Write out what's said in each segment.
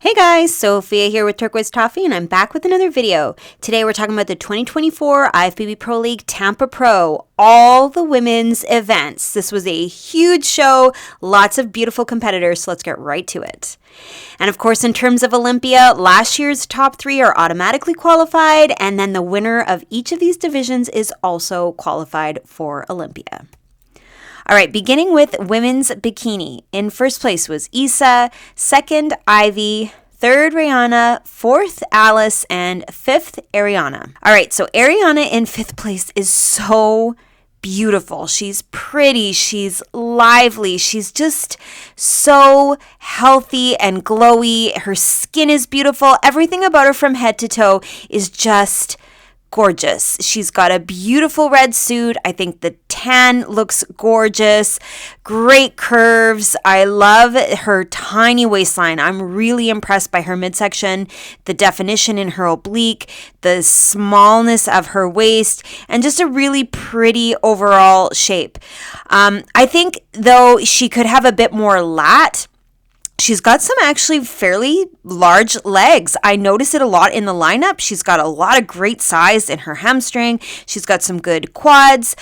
Hey guys, Sophia here with Turquoise Toffee, and I'm back with another video. Today we're talking about the 2024 IFBB Pro League Tampa Pro, all the women's events. This was a huge show, lots of beautiful competitors, so let's get right to it. And of course, in terms of Olympia, last year's top 3 are automatically qualified, and then the winner of each of these divisions is also qualified for Olympia. All right, beginning with women's bikini. In first place was Isa, second Ivy, third Rihanna, fourth Alice, and fifth Ariana. All right, so Ariana in fifth place is so beautiful. She's pretty, she's lively, she's just so healthy and glowy. Her skin is beautiful. Everything about her from head to toe is just gorgeous. She's got a beautiful red suit. I think the tan looks gorgeous. Great curves. I love her tiny waistline. I'm really impressed by her midsection, the definition in her oblique, the smallness of her waist, and just a really pretty overall shape. I think though she could have a bit more lat. She's got some actually fairly large legs. I notice it a lot in the lineup. She's got a lot of great size in her hamstring. She's got some good quads,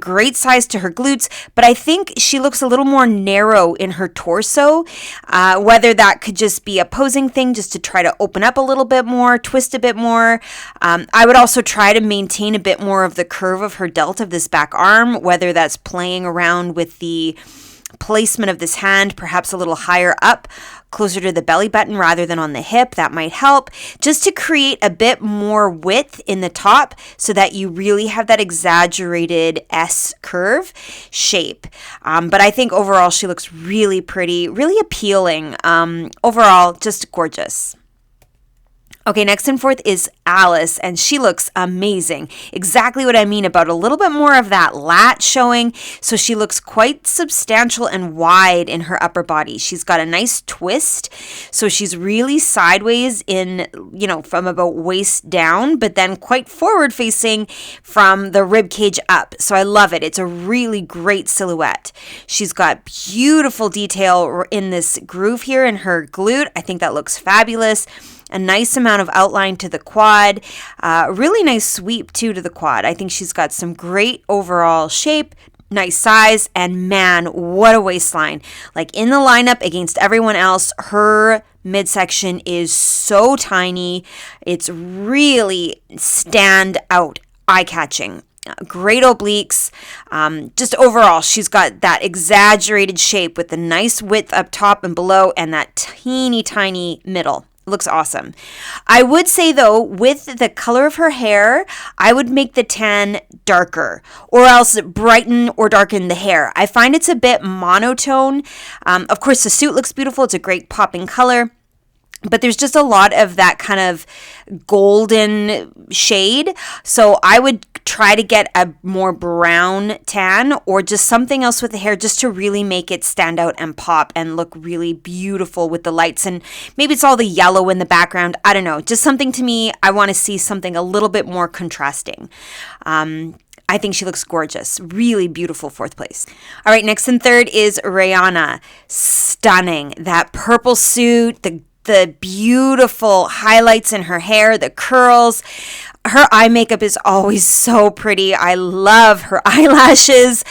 great size to her glutes, but I think she looks a little more narrow in her torso, whether that could just be a posing thing just to try to open up a little bit more, twist a bit more. I would also try to maintain a bit more of the curve of her delt of this back arm, whether that's playing around with the placement of this hand, perhaps a little higher up, closer to the belly button rather than on the hip. That might help just to create a bit more width in the top so that you really have that exaggerated S curve shape. But I think overall she looks really pretty, really appealing. Overall, just gorgeous. Okay, next and fourth is Alice, and she looks amazing. Exactly what I mean about a little bit more of that lat showing. So she looks quite substantial and wide in her upper body. She's got a nice twist. So she's really sideways in, from about waist down, but then quite forward facing from the rib cage up. So I love it. It's a really great silhouette. She's got beautiful detail in this groove here in her glute. I think that looks fabulous. A nice amount of outline to the quad, really nice sweep too to the quad. I think she's got some great overall shape, nice size, and man, what a waistline. Like in the lineup against everyone else, her midsection is so tiny. It's really stand out, eye-catching. Great obliques. Just overall, she's got that exaggerated shape with the nice width up top and below and that teeny tiny middle. Looks awesome. I would say though, with the color of her hair, I would make the tan darker or else brighten or darken the hair. I find it's a bit monotone. Of course, the suit looks beautiful. It's a great popping color. But there's just a lot of that kind of golden shade. So I would try to get a more brown tan or just something else with the hair just to really make it stand out and pop and look really beautiful with the lights. And maybe it's all the yellow in the background. I don't know. Just something to me, I want to see something a little bit more contrasting. I think she looks gorgeous. Really beautiful fourth place. All right, next and third is Rihanna. Stunning. That purple suit, the beautiful highlights in her hair, the curls. Her eye makeup is always so pretty. I love her eyelashes,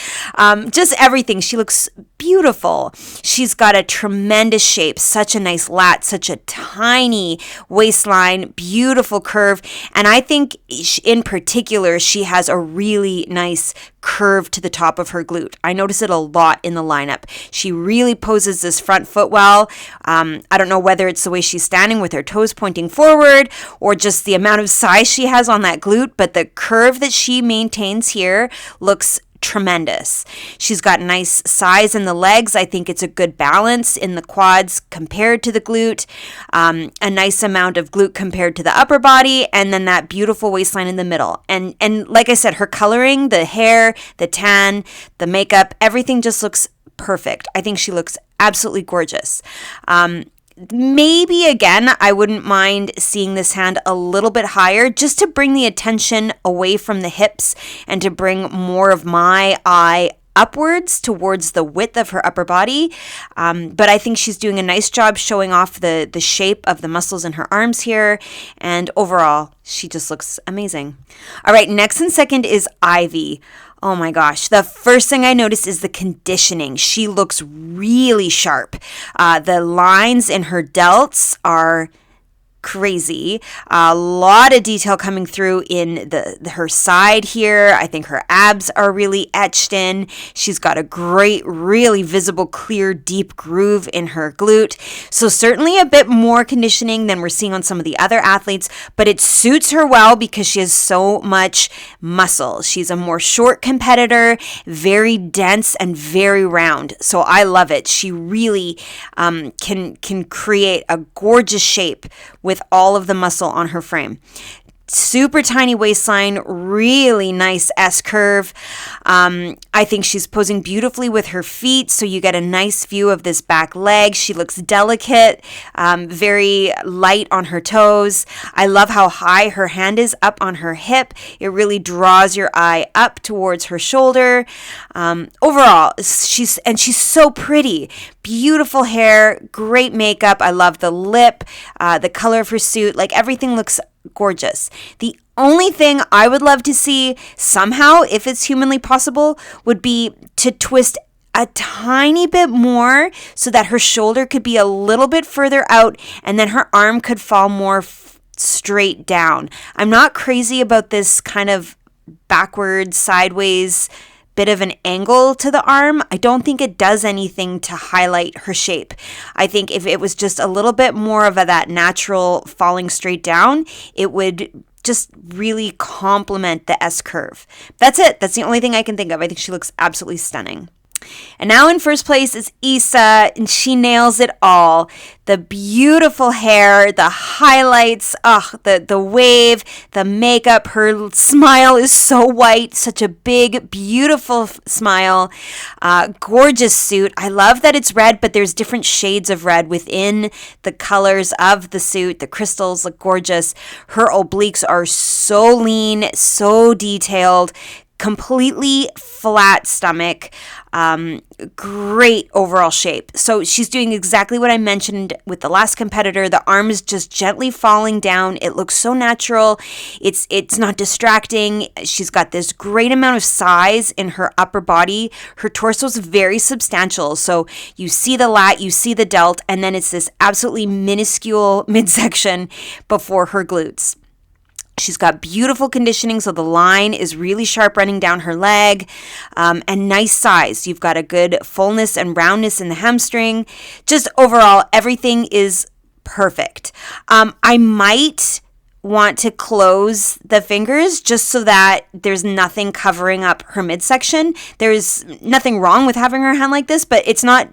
just everything. She looks beautiful. She's got a tremendous shape, such a nice lat, such a tiny waistline, beautiful curve. And I think in particular, she has a really nice curve to the top of her glute. I notice it a lot in the lineup. She really poses this front foot well. I don't know whether it's the way she's standing with her toes pointing forward or just the amount of size she has on that glute, but the curve that she maintains here looks tremendous. She's got nice size in the legs. I think it's a good balance in the quads compared to the glute, a nice amount of glute compared to the upper body, and then that beautiful waistline in the middle. And like I said, her coloring, the hair, the tan, the makeup, everything just looks perfect. I think she looks absolutely gorgeous. Maybe again, I wouldn't mind seeing this hand a little bit higher just to bring the attention away from the hips and to bring more of my eye upwards towards the width of her upper body. But I think she's doing a nice job showing off the shape of the muscles in her arms here. And overall, she just looks amazing. All right, next and second is Ivy. Oh my gosh. The first thing I noticed is the conditioning. She looks really sharp. The lines in her delts are crazy. A lot of detail coming through in her side here. I think her abs are really etched in. She's got a great, really visible, clear, deep groove in her glute. So certainly a bit more conditioning than we're seeing on some of the other athletes, but it suits her well because she has so much muscle. She's a more short competitor, very dense and very round. So I love it. She really can create a gorgeous shape with all of the muscle on her frame. Super tiny waistline, really nice S curve. I think she's posing beautifully with her feet, so you get a nice view of this back leg. She looks delicate, very light on her toes. I love how high her hand is up on her hip. It really draws your eye up towards her shoulder. Overall, she's so pretty. Beautiful hair, great makeup. I love the lip, the color of her suit. Like, everything looks gorgeous. The only thing I would love to see somehow, if it's humanly possible, would be to twist a tiny bit more so that her shoulder could be a little bit further out and then her arm could fall more straight down. I'm not crazy about this kind of backwards, sideways bit of an angle to the arm. I don't think it does anything to highlight her shape. I think if it was just a little bit more of that natural falling straight down, it would just really complement the S curve. That's it. That's the only thing I can think of. I think she looks absolutely stunning. And now in first place is Isa, and she nails it all. The beautiful hair, the highlights, the wave, the makeup. Her smile is so white, such a big, beautiful smile. Gorgeous suit. I love that it's red, but there's different shades of red within the colors of the suit. The crystals look gorgeous. Her obliques are so lean, so detailed. Completely flat stomach, great overall shape. So she's doing exactly what I mentioned with the last competitor. The arm is just gently falling down. It looks so natural. It's not distracting. She's got this great amount of size in her upper body. Her torso is very substantial. So you see the lat, you see the delt, and then it's this absolutely minuscule midsection before her glutes. She's got beautiful conditioning, so the line is really sharp running down her leg, and nice size. You've got a good fullness and roundness in the hamstring. Just overall, everything is perfect. I might want to close the fingers just so that there's nothing covering up her midsection. There's nothing wrong with having her hand like this, but it's not...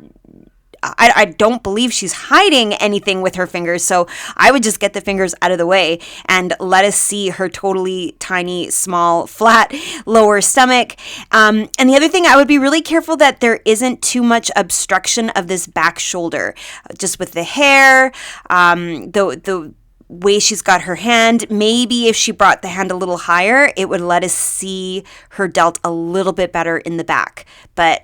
I don't believe she's hiding anything with her fingers, so I would just get the fingers out of the way and let us see her totally tiny, small, flat lower stomach. And the other thing, I would be really careful that there isn't too much obstruction of this back shoulder, just with the hair, the way she's got her hand. Maybe if she brought the hand a little higher, it would let us see her delt a little bit better in the back. But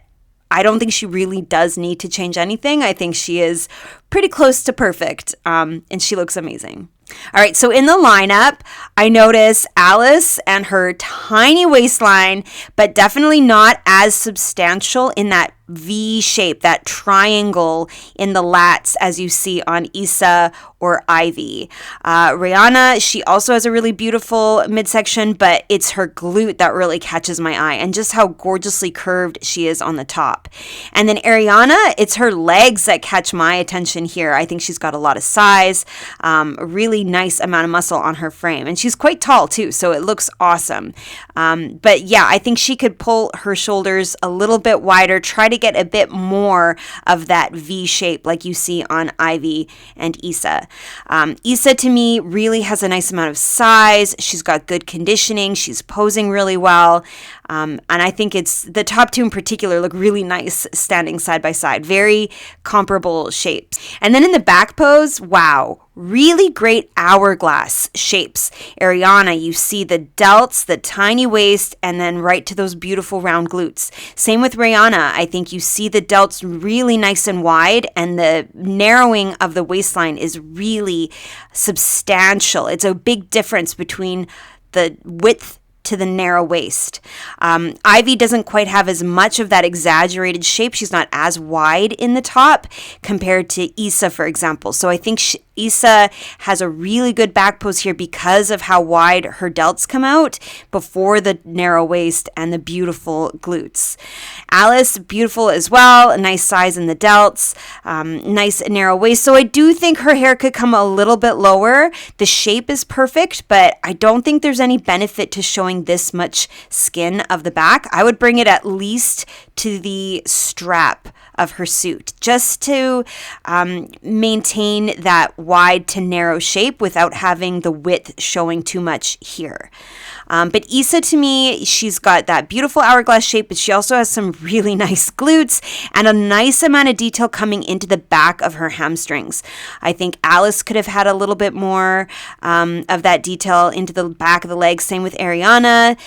I don't think she really does need to change anything. I think she is pretty close to perfect, and she looks amazing. All right, so in the lineup, I notice Alice and her tiny waistline, but definitely not as substantial in that V shape, that triangle in the lats as you see on Isa or Ivy. Rihanna, she also has a really beautiful midsection, but it's her glute that really catches my eye and just how gorgeously curved she is on the top. And then Ariana, it's her legs that catch my attention here. I think she's got a lot of size, a really nice amount of muscle on her frame, and she's quite tall too, so it looks awesome. But yeah, I think she could pull her shoulders a little bit wider, try to get a bit more of that V shape like you see on Ivy and Isa. Isa to me really has a nice amount of size. She's got good conditioning. She's posing really well. And I think it's the top two in particular look really nice standing side by side. Very comparable shapes. And then in the back pose, wow, really great hourglass shapes. Ariana, you see the delts, the tiny waist, and then right to those beautiful round glutes. Same with Rihanna. I think you see the delts really nice and wide, and the narrowing of the waistline is really substantial. It's a big difference between the width to the narrow waist. Ivy doesn't quite have as much of that exaggerated shape. She's not as wide in the top compared to Issa, for example. So I think Issa has a really good back pose here because of how wide her delts come out before the narrow waist and the beautiful glutes. Alice, beautiful as well, a nice size in the delts, nice narrow waist. So I do think her hair could come a little bit lower. The shape is perfect, but I don't think there's any benefit to showing this much skin of the back. I would bring it at least to the strap of her suit just to maintain that wide to narrow shape without having the width showing too much here. But Issa, to me, she's got that beautiful hourglass shape, but she also has some really nice glutes and a nice amount of detail coming into the back of her hamstrings. I think Alice could have had a little bit more of that detail into the back of the legs. Same with Ariana.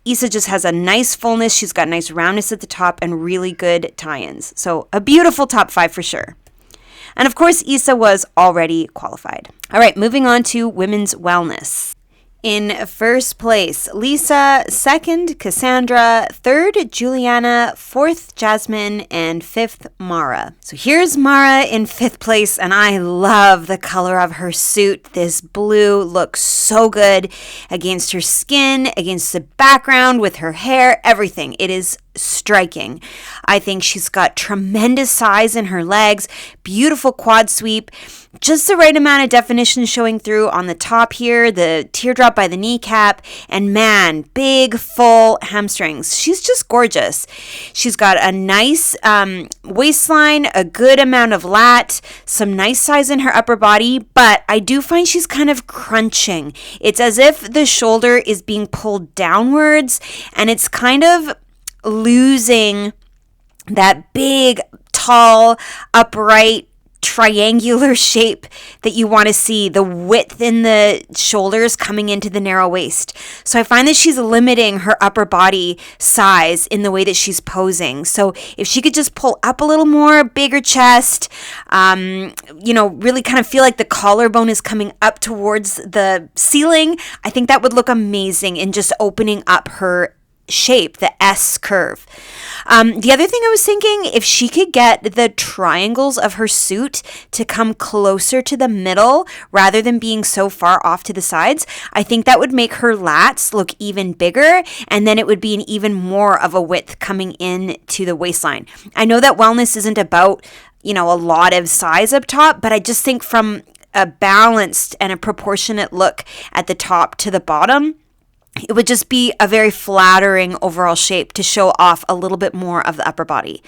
Issa just has a nice fullness. She's got nice roundness at the top and really good tie-ins. So a beautiful top 5 for sure. And of course, Issa was already qualified. All right, moving on to women's wellness. In first place, Lisa. Second, Cassandra. Third, Juliana. Fourth, Jasmine. And fifth, Mara. So here's Mara in fifth place, and I love the color of her suit. This blue looks so good against her skin, against the background, with her hair, everything. It is striking. I think she's got tremendous size in her legs, beautiful quad sweep, just the right amount of definition showing through on the top here, the teardrop by the kneecap, and man, big full hamstrings. She's just gorgeous. She's got a nice waistline, a good amount of lat, some nice size in her upper body, but I do find she's kind of crunching. It's as if the shoulder is being pulled downwards, and it's kind of losing that big, tall, upright, triangular shape that you want to see, the width in the shoulders coming into the narrow waist. So I find that she's limiting her upper body size in the way that she's posing. So if she could just pull up a little more, bigger chest, really kind of feel like the collarbone is coming up towards the ceiling, I think that would look amazing in just opening up her shape, the S curve. The other thing I was thinking, if she could get the triangles of her suit to come closer to the middle rather than being so far off to the sides, I think that would make her lats look even bigger, and then it would be an even more of a width coming in to the waistline. I know that wellness isn't about, a lot of size up top, but I just think from a balanced and a proportionate look at the top to the bottom, it would just be a very flattering overall shape to show off a little bit more of the upper body.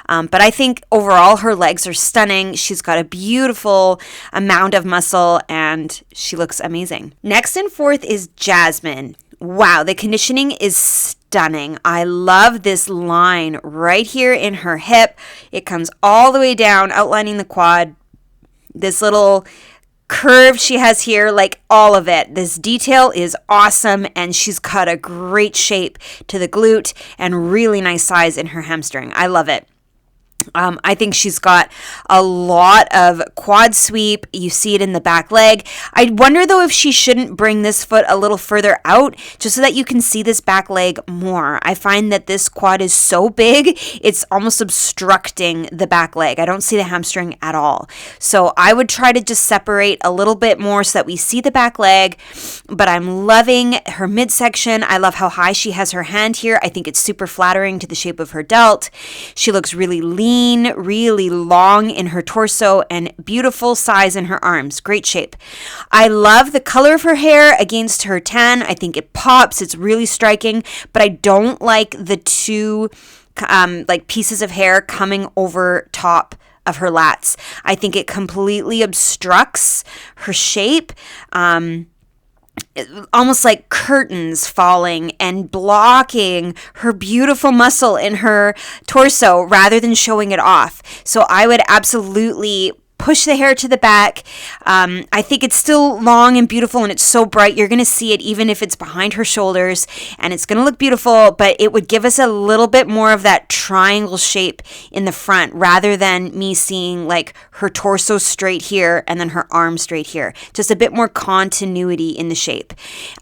But I think overall her legs are stunning. She's got a beautiful amount of muscle and she looks amazing. Next and fourth is Jasmine. Wow, the conditioning is stunning. I love this line right here in her hip. It comes all the way down, outlining the quad. This little curve she has here, like all of it. This detail is awesome, and she's got a great shape to the glute and really nice size in her hamstring. I love it. I think she's got a lot of quad sweep. You see it in the back leg. I wonder though if she shouldn't bring this foot a little further out just so that you can see this back leg more. I find that this quad is so big, it's almost obstructing the back leg. I don't see the hamstring at all. So I would try to just separate a little bit more so that we see the back leg, but I'm loving her midsection. I love how high she has her hand here. I think it's super flattering to the shape of her delt. She looks really lean, really long in her torso, and beautiful size in her arms. Great shape. I love the color of her hair against her tan. I think it pops. It's really striking, but I don't like the two pieces of hair coming over top of her lats. I think it completely obstructs her shape. Almost like curtains falling and blocking her beautiful muscle in her torso rather than showing it off. So I would absolutely push the hair to the back. I think it's still long and beautiful, and it's so bright. You're going to see it even if it's behind her shoulders, and it's going to look beautiful, but it would give us a little bit more of that triangle shape in the front rather than me seeing like her torso straight here and then her arm straight here. Just a bit more continuity in the shape.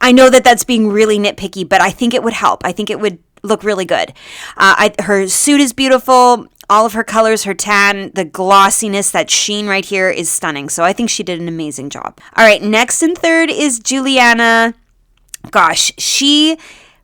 I know that that's being really nitpicky, but I think it would help. I think it would look really good. Her suit is beautiful. All of her colors, her tan, the glossiness, that sheen right here is stunning. So I think she did an amazing job. All right, next and third is Juliana. Gosh, she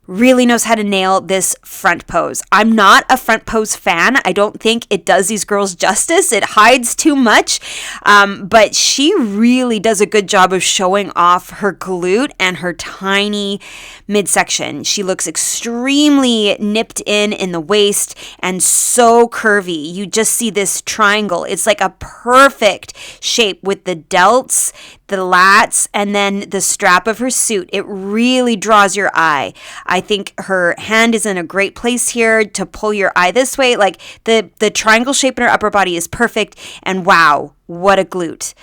really knows how to nail this front pose. I'm not a front pose fan. I don't think it does these girls justice. It hides too much, but she really does a good job of showing off her glute and her tiny midsection. She looks extremely nipped in the waist and so curvy. You just see this triangle. It's like a perfect shape with the delts, the lats, and then the strap of her suit. It really draws your eye. I think her hand is in a great place here to pull your eye this way. Like the triangle shape in her upper body is perfect. And wow, what a glute.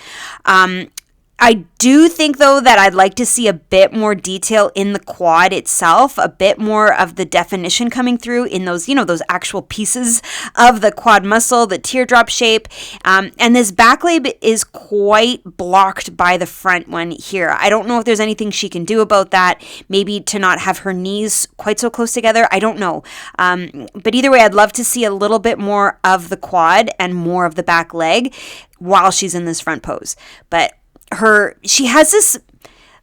I do think, though, that I'd like to see a bit more detail in the quad itself, a bit more of the definition coming through in those, those actual pieces of the quad muscle, the teardrop shape. And this back leg is quite blocked by the front one here. I don't know if there's anything she can do about that, maybe to not have her knees quite so close together. I don't know. But either way, I'd love to see a little bit more of the quad and more of the back leg while she's in this front pose. But she has this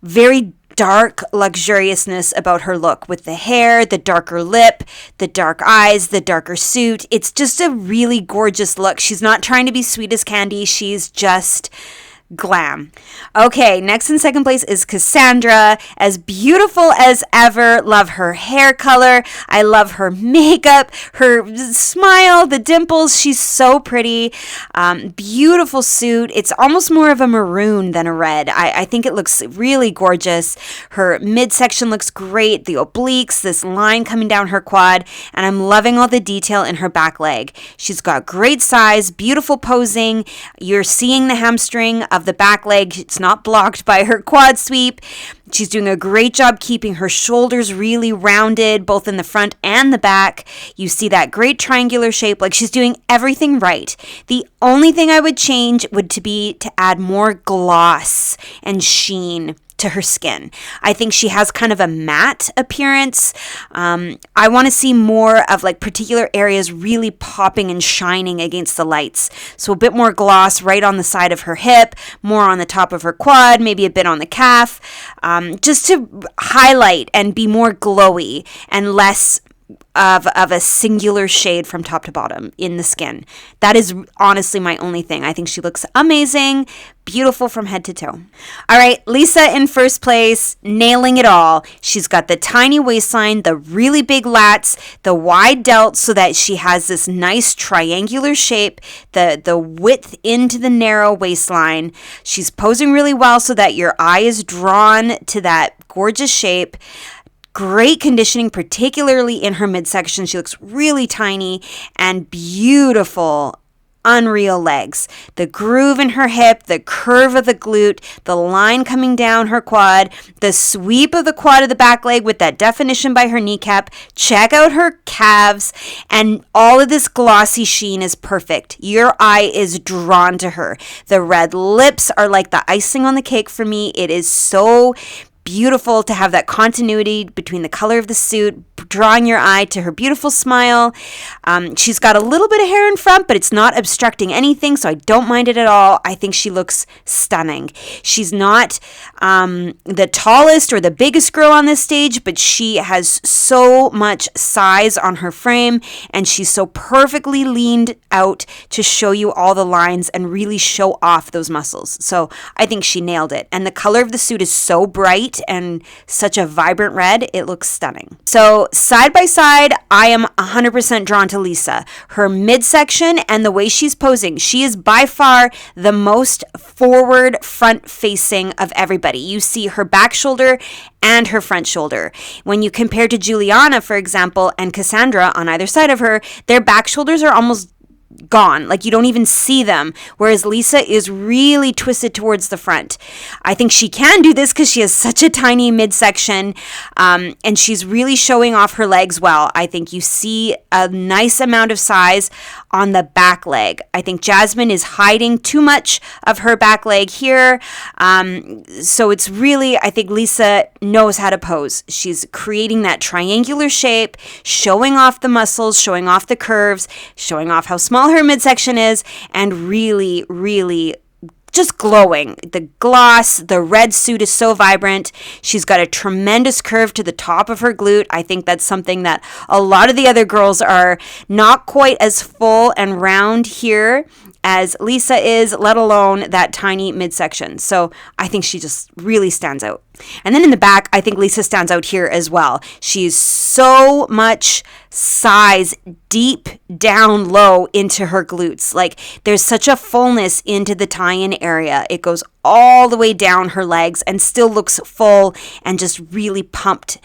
very dark luxuriousness about her look with the hair, the darker lip, the dark eyes, the darker suit. It's just a really gorgeous look. She's not trying to be sweet as candy. She's just glam. Okay, next in second place is Cassandra. As beautiful as ever. Love her hair color. I love her makeup, her smile, the dimples. She's so pretty. Beautiful suit. It's almost more of a maroon than a red. I think it looks really gorgeous. Her midsection looks great. The obliques, this line coming down her quad, and I'm loving all the detail in her back leg. She's got great size, beautiful posing. You're seeing the hamstring of the back leg. It's not blocked by her quad sweep. She's doing a great job keeping her shoulders really rounded, both in the front and the back. You see that great triangular shape, like she's doing everything right. The only thing I would change would be to add more gloss and sheen to her skin. I think she has kind of a matte appearance. I want to see more of like particular areas really popping and shining against the lights. So a bit more gloss right on the side of her hip, more on the top of her quad, maybe a bit on the calf, just to highlight and be more glowy and less of a singular shade from top to bottom in the skin. That is honestly my only thing. I think she looks amazing, beautiful from head to toe. All right, Lisa in first place, nailing it all. She's got the tiny waistline, the really big lats, the wide delt so that she has this nice triangular shape, the width into the narrow waistline. She's posing really well so that your eye is drawn to that gorgeous shape. Great conditioning, particularly in her midsection. She looks really tiny and beautiful, unreal legs. The groove in her hip, the curve of the glute, the line coming down her quad, the sweep of the quad of the back leg with that definition by her kneecap. Check out her calves, and all of this glossy sheen is perfect. Your eye is drawn to her. The red lips are like the icing on the cake for me. It is so beautiful to have that continuity between the color of the suit, drawing your eye to her beautiful smile. She's got a little bit of hair in front, but it's not obstructing anything, so I don't mind it at all. I think she looks stunning. She's not the tallest or the biggest girl on this stage, but she has so much size on her frame, and she's so perfectly leaned out to show you all the lines and really show off those muscles. So I think she nailed it. And the color of the suit is so bright and such a vibrant red, it looks stunning. So side by side, I am 100% drawn to Lisa. Her midsection and the way she's posing, she is by far the most forward front facing of everybody. You see her back shoulder and her front shoulder. When you compare to Juliana, for example, and Cassandra on either side of her, their back shoulders are almost gone. Like you don't even see them. Whereas Lisa is really twisted towards the front. I think she can do this because she has such a tiny midsection, and she's really showing off her legs well. I think you see a nice amount of size on the back leg. I think Jasmine is hiding too much of her back leg here. So it's really, I think Lisa knows how to pose. She's creating that triangular shape, showing off the muscles, showing off the curves, showing off how small her midsection is, and really, really just glowing. The gloss, the red suit is so vibrant. She's got a tremendous curve to the top of her glute. I think that's something that a lot of the other girls are not quite as full and round here as Lisa is, let alone that tiny midsection. So I think she just really stands out. And then in the back, I think Lisa stands out here as well. She's so much size deep down low into her glutes. Like there's such a fullness into the tie-in area. It goes all the way down her legs and still looks full and just really pumped.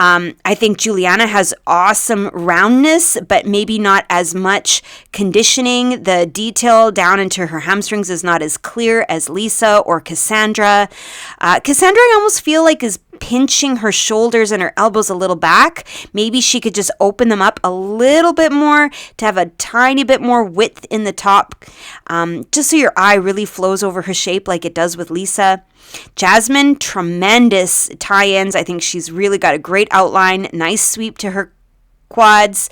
I think Juliana has awesome roundness, but maybe not as much conditioning. The detail down into her hamstrings is not as clear as Lisa or Cassandra. Cassandra, I almost feel like is pinching her shoulders and her elbows a little back. Maybe she could just open them up a little bit more to have a tiny bit more width in the top, just so your eye really flows over her shape like it does with Lisa. Jasmine, tremendous tie-ins. I think she's really got a great outline, nice sweep to her quads.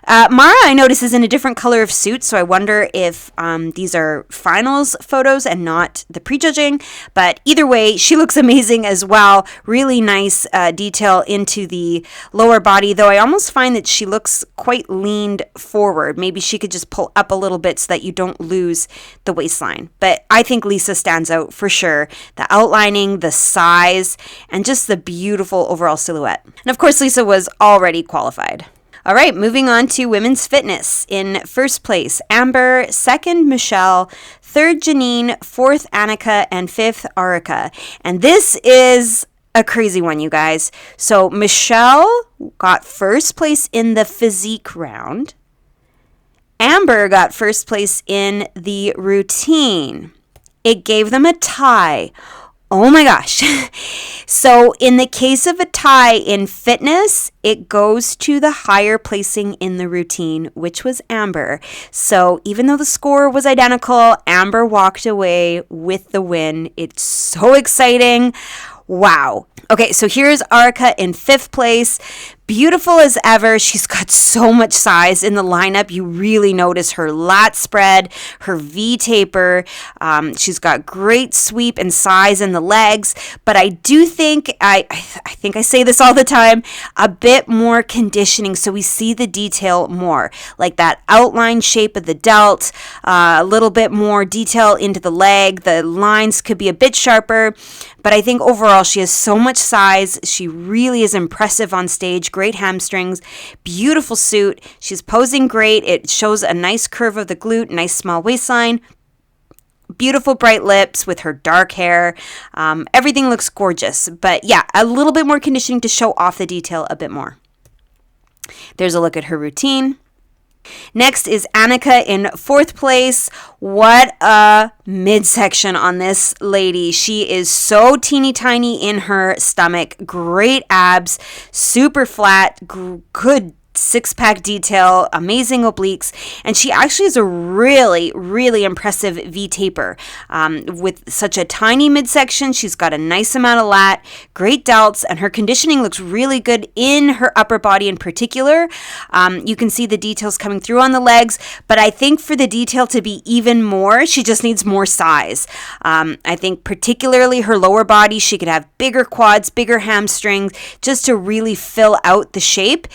Mara, I notice, is in a different color of suit, so I wonder if these are finals photos and not the prejudging. But either way, she looks amazing as well. Really nice detail into the lower body, though I almost find that she looks quite leaned forward. Maybe she could just pull up a little bit so that you don't lose the waistline. But I think Lisa stands out for sure. The outlining, the size, and just the beautiful overall silhouette. And of course, Lisa was already qualified. All right, moving on to women's fitness. In first place, Amber. Second, Michelle. Third, Janine. Fourth, Annika. And fifth, Arika. And this is a crazy one, you guys. So Michelle got first place in the physique round. Amber got first place in the routine. It gave them a tie. Oh my gosh. So in the case of a tie in fitness, it goes to the higher placing in the routine, which was Amber. So even though the score was identical, Amber walked away with the win. It's so exciting. Wow. Okay, so here's Arika in fifth place. Beautiful as ever. She's got so much size in the lineup. You really notice her lat spread, her V taper. She's got great sweep and size in the legs. But I do think, I think I say this all the time, a bit more conditioning so we see the detail more. Like that outline shape of the delt, a little bit more detail into the leg. The lines could be a bit sharper. But I think overall she has so much size. She really is impressive on stage. Great hamstrings, beautiful suit. She's posing great. It shows a nice curve of the glute, nice small waistline, beautiful bright lips with her dark hair. Everything looks gorgeous. But yeah, a little bit more conditioning to show off the detail a bit more. There's a look at her routine. Next is Annika in fourth place. What a midsection on this lady. She is so teeny tiny in her stomach. Great abs, super flat, good six-pack detail, amazing obliques, and she actually has a really, really impressive V-taper. With such a tiny midsection, she's got a nice amount of lat, great delts, and her conditioning looks really good in her upper body in particular. You can see the details coming through on the legs, but I think for the detail to be even more, she just needs more size. I think particularly her lower body, she could have bigger quads, bigger hamstrings, just to really fill out the shape.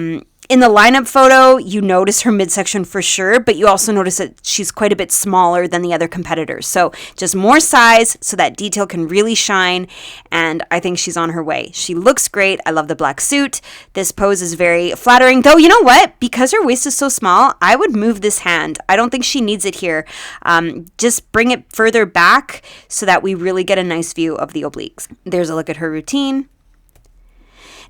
In the lineup photo, you notice her midsection for sure, but you also notice that she's quite a bit smaller than the other competitors. So just more size so that detail can really shine, and I think she's on her way. She looks great. I love the black suit. This pose is very flattering, though you know what? Because her waist is so small, I would move this hand. I don't think she needs it here. Just bring it further back so that we really get a nice view of the obliques. There's a look at her routine.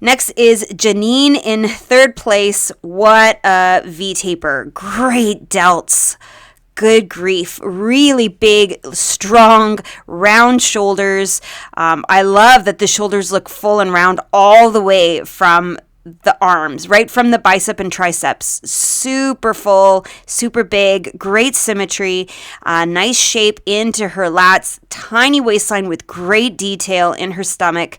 Next is Janine in third place. What a V-taper. Great delts. Good grief. Really big, strong, round shoulders. I love that the shoulders look full and round all the way from the arms, right from the bicep and triceps. Super full, super big, great symmetry, nice shape into her lats, tiny waistline with great detail in her stomach.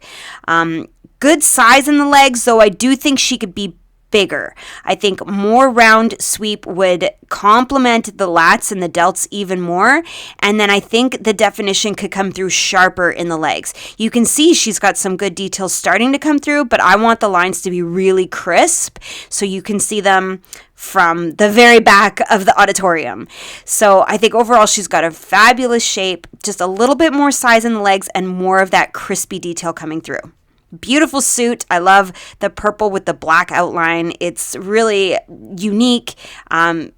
Good size in the legs, though I do think she could be bigger. I think more round sweep would complement the lats and the delts even more. And then I think the definition could come through sharper in the legs. You can see she's got some good details starting to come through, but I want the lines to be really crisp so you can see them from the very back of the auditorium. So I think overall she's got a fabulous shape, just a little bit more size in the legs and more of that crispy detail coming through. Beautiful suit. I love the purple with the black outline. It's really unique.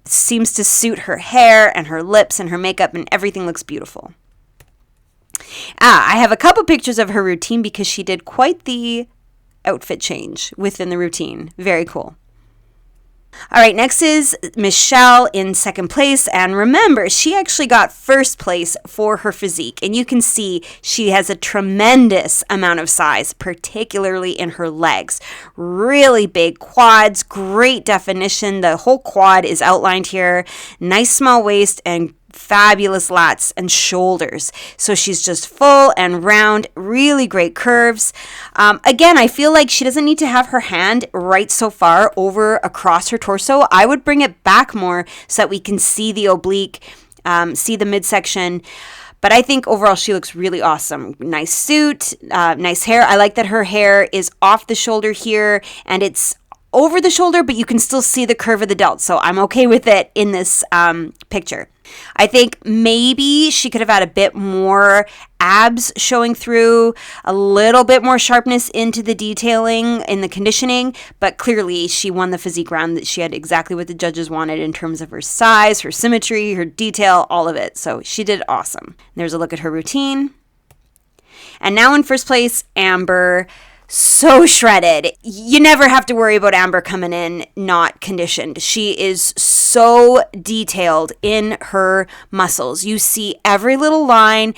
Seems to suit her hair and her lips and her makeup, and everything looks beautiful. I have a couple pictures of her routine because she did quite the outfit change within the routine. Very cool. All right, next is Michelle in second place. And remember, she actually got first place for her physique. And you can see she has a tremendous amount of size, particularly in her legs. Really big quads, great definition. The whole quad is outlined here. Nice small waist and fabulous lats and shoulders. So she's just full and round, really great curves. Again, I feel like she doesn't need to have her hand right so far over across her torso. I would bring it back more so that we can see the oblique, see the midsection. But I think overall she looks really awesome. Nice suit, nice hair. I like that her hair is off the shoulder here and it's over the shoulder, but you can still see the curve of the delt. So I'm okay with it in this picture. I think maybe she could have had a bit more abs showing through, a little bit more sharpness into the detailing in the conditioning, but clearly she won the physique round. That she had exactly what the judges wanted in terms of her size, her symmetry, her detail, all of it. So she did awesome. There's a look at her routine. And now in first place, Amber. So shredded. You never have to worry about Amber coming in not conditioned. She is so detailed in her muscles. You see every little line,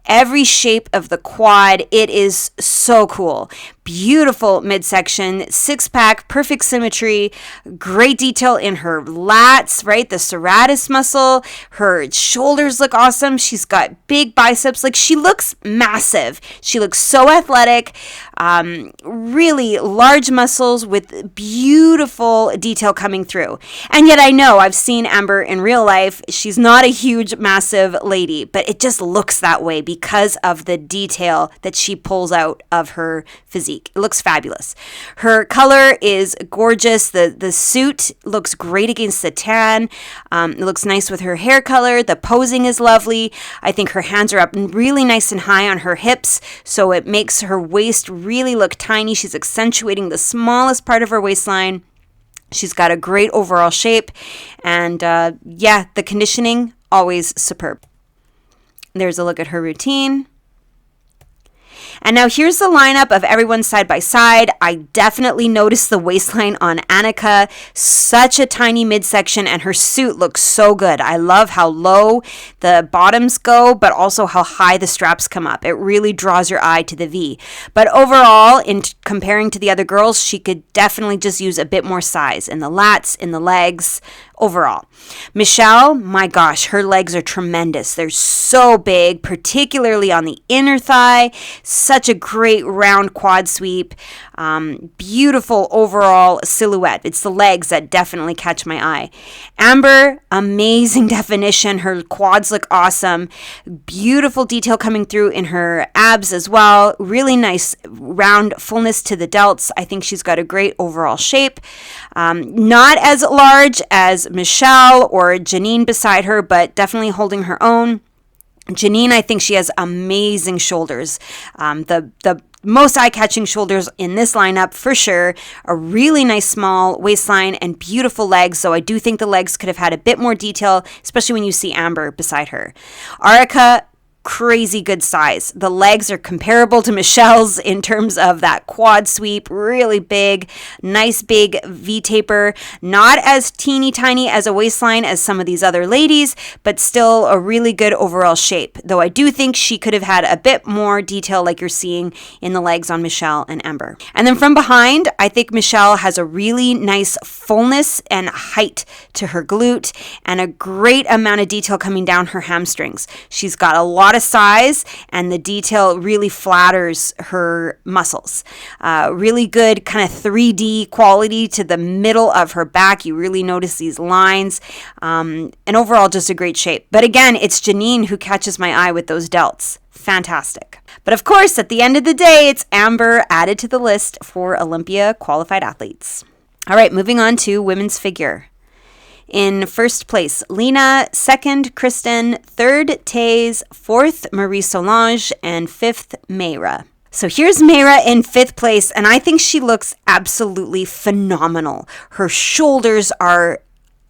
every shape of the quad. It is so cool. Beautiful midsection, six-pack, perfect symmetry, great detail in her lats, right? The serratus muscle. Her shoulders look awesome. She's got big biceps. Like, she looks massive. She looks so athletic. Really large muscles with beautiful detail coming through. And yet I know I've seen Amber in real life. She's not a huge, massive lady, but it just looks that way because of the detail that she pulls out of her physique. It looks fabulous. Her color is gorgeous. The suit looks great against the tan. It looks nice with her hair color. The posing is lovely. I think her hands are up really nice and high on her hips, so it makes her waist really look tiny. She's accentuating the smallest part of her waistline. She's got a great overall shape, and the conditioning, always superb. There's a look at her routine. And now here's the lineup of everyone side by side. I definitely noticed the waistline on Annika. Such a tiny midsection, and her suit looks so good. I love how low the bottoms go, but also how high the straps come up. It really draws your eye to the V. But overall, in comparing to the other girls, she could definitely just use a bit more size in the lats, in the legs, overall. Michelle, my gosh, her legs are tremendous. They're so big, particularly on the inner thigh. Such a great round quad sweep. Beautiful overall silhouette. It's the legs that definitely catch my eye. Amber, amazing definition. Her quads look awesome. Beautiful detail coming through in her abs as well. Really nice round fullness to the delts. I think she's got a great overall shape. Not as large as Michelle or Janine beside her, but definitely holding her own. Janine, I think she has amazing shoulders. The most eye-catching shoulders in this lineup for sure. A really nice small waistline and beautiful legs. So I do think the legs could have had a bit more detail, especially when you see Amber beside her. Arika, crazy good size. The legs are comparable to Michelle's in terms of that quad sweep, really big, nice big V-taper, not as teeny tiny as a waistline as some of these other ladies, but still a really good overall shape. Though I do think she could have had a bit more detail like you're seeing in the legs on Michelle and Amber. And then from behind, I think Michelle has a really nice fullness and height to her glute and a great amount of detail coming down her hamstrings. She's got a lot of size and the detail really flatters her muscles. Really good kind of 3D quality to the middle of her back. You really notice these lines, and overall just a great shape. But again, it's Janine who catches my eye with those delts. Fantastic. But of course, at the end of the day, it's Amber added to the list for Olympia qualified athletes. All right, moving on to women's figure. In first place, Lena. Second, Kristen. Third, Taze. Fourth, Marie Solange. And fifth, Mayra. So here's Mayra in fifth place, and I think she looks absolutely phenomenal. Her shoulders are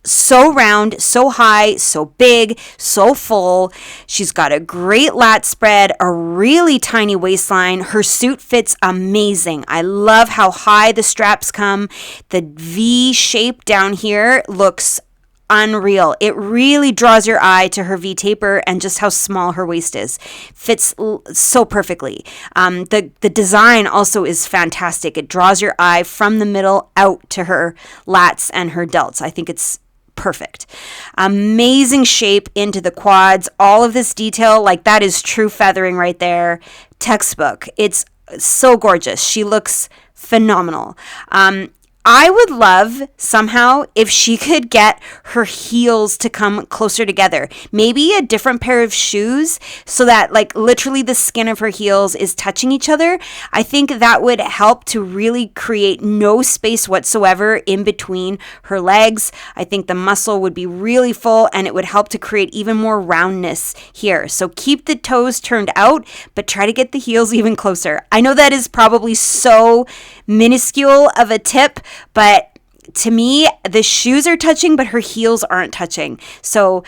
so round, so high, so big, so full. She's got a great lat spread, a really tiny waistline. Her suit fits amazing. I love how high the straps come. The V shape down here looks unreal. It really draws your eye to her V taper and just how small her waist is. Fits so perfectly. The design also is fantastic. It draws your eye from the middle out to her lats and her delts. I think it's perfect. Amazing shape into the quads. All of this detail, like that is true feathering right there. Textbook. It's so gorgeous. She looks phenomenal. I would love somehow if she could get her heels to come closer together. Maybe a different pair of shoes so that like literally the skin of her heels is touching each other. I think that would help to really create no space whatsoever in between her legs. I think the muscle would be really full and it would help to create even more roundness here. So keep the toes turned out, but try to get the heels even closer. I know that is probably so minuscule of a tip, but to me, the shoes are touching, but her heels aren't touching. So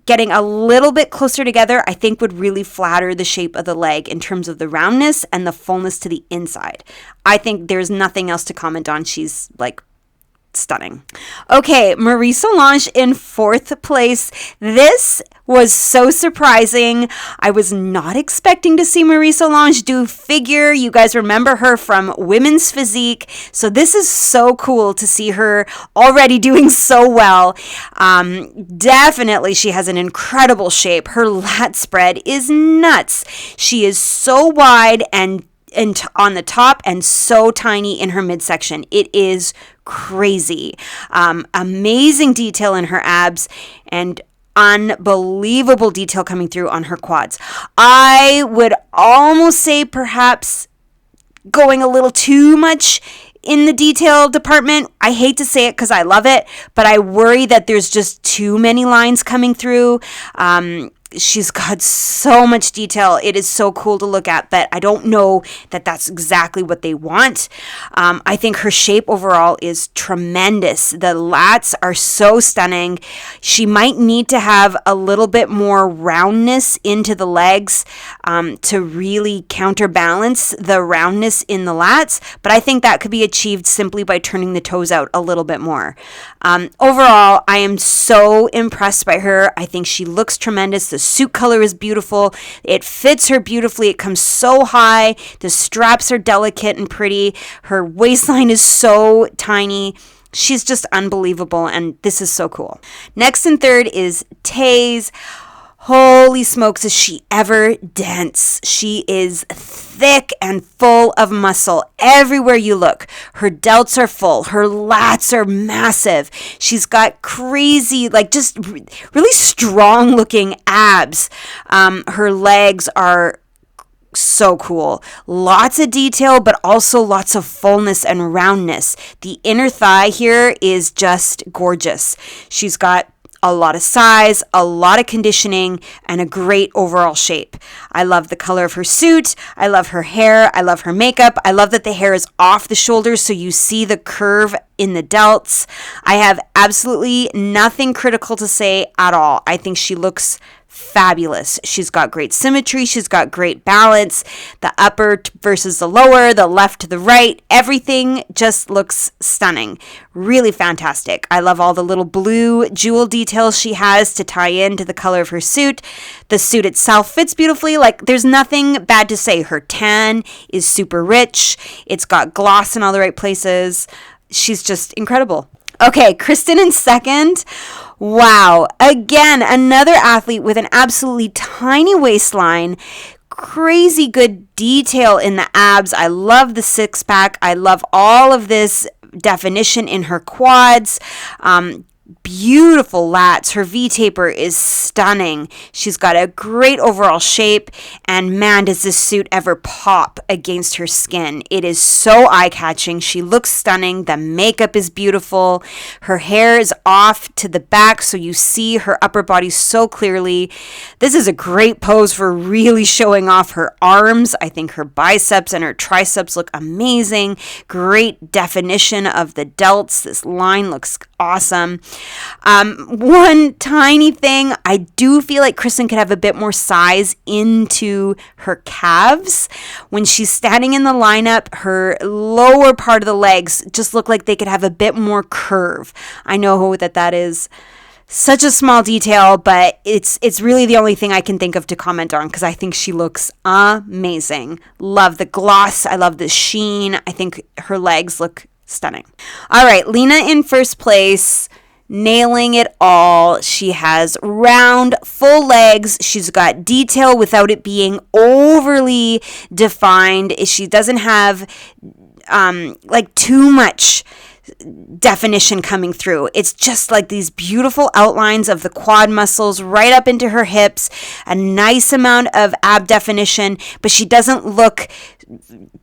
getting a little bit closer together, I think would really flatter the shape of the leg in terms of the roundness and the fullness to the inside. I think there's nothing else to comment on. She's like stunning. Okay, Marie Solange in fourth place. This was so surprising. I was not expecting to see Marie Solange do figure. You guys remember her from Women's Physique. So this is so cool to see her already doing so well. Definitely she has an incredible shape. Her lat spread is nuts. She is so wide and on the top and so tiny in her midsection. It is crazy. Amazing detail in her abs and unbelievable detail coming through on her quads. I would almost say perhaps going a little too much in the detail department. I hate to say it because I love it, but I worry that there's just too many lines coming through. She's got so much detail. It is so cool to look at, but I don't know that that's exactly what they want. I think her shape overall is tremendous. The lats are so stunning. She might need to have a little bit more roundness into the legs to really counterbalance the roundness in the lats, but I think that could be achieved simply by turning the toes out a little bit more. Overall, I am so impressed by her. I think she looks tremendous. The suit color is beautiful. It fits her beautifully. It comes so high. The straps are delicate and pretty. Her waistline is so tiny. She's just unbelievable, and this is so cool. Next and third is Taze. Holy smokes, is she ever dense. She is thick and full of muscle everywhere you look. Her delts are full. Her lats are massive. She's got crazy, like just really strong looking abs. Her legs are so cool. Lots of detail, but also lots of fullness and roundness. The inner thigh here is just gorgeous. She's got a lot of size, a lot of conditioning, and a great overall shape. I love the color of her suit. I love her hair. I love her makeup. I love that the hair is off the shoulders so you see the curve in the delts. I have absolutely nothing critical to say at all. I think she looks fabulous. She's got great symmetry. She's got great balance. The upper versus the lower, the left to the right, everything just looks stunning. Really fantastic. I love all the little blue jewel details she has to tie into the color of her suit. The suit itself fits beautifully. Like, there's nothing bad to say. Her tan is super rich. It's got gloss in all the right places. She's just incredible. Okay, Kristen in second. Wow. Again, another athlete with an absolutely tiny waistline. Crazy good detail in the abs. I love the six pack. I love all of this definition in her quads. Beautiful lats. Her V-taper is stunning. She's got a great overall shape, and man, does this suit ever pop against her skin. It is so eye-catching. She looks stunning. The makeup is beautiful. Her hair is off to the back, so you see her upper body so clearly. This is a great pose for really showing off her arms. I think her biceps and her triceps look amazing. Great definition of the delts. This line looks awesome. One tiny thing, I do feel like Kristen could have a bit more size into her calves. When she's standing in the lineup, her lower part of the legs just look like they could have a bit more curve. I know that is such a small detail, but it's really the only thing I can think of to comment on, because I think she looks amazing. Love the gloss. I love the sheen. I think her legs look stunning. All right, Lena in first place. Nailing it all. She has round, full legs. She's got detail without it being overly defined. She doesn't have like too much definition coming through. It's just like these beautiful outlines of the quad muscles right up into her hips, a nice amount of ab definition, but she doesn't look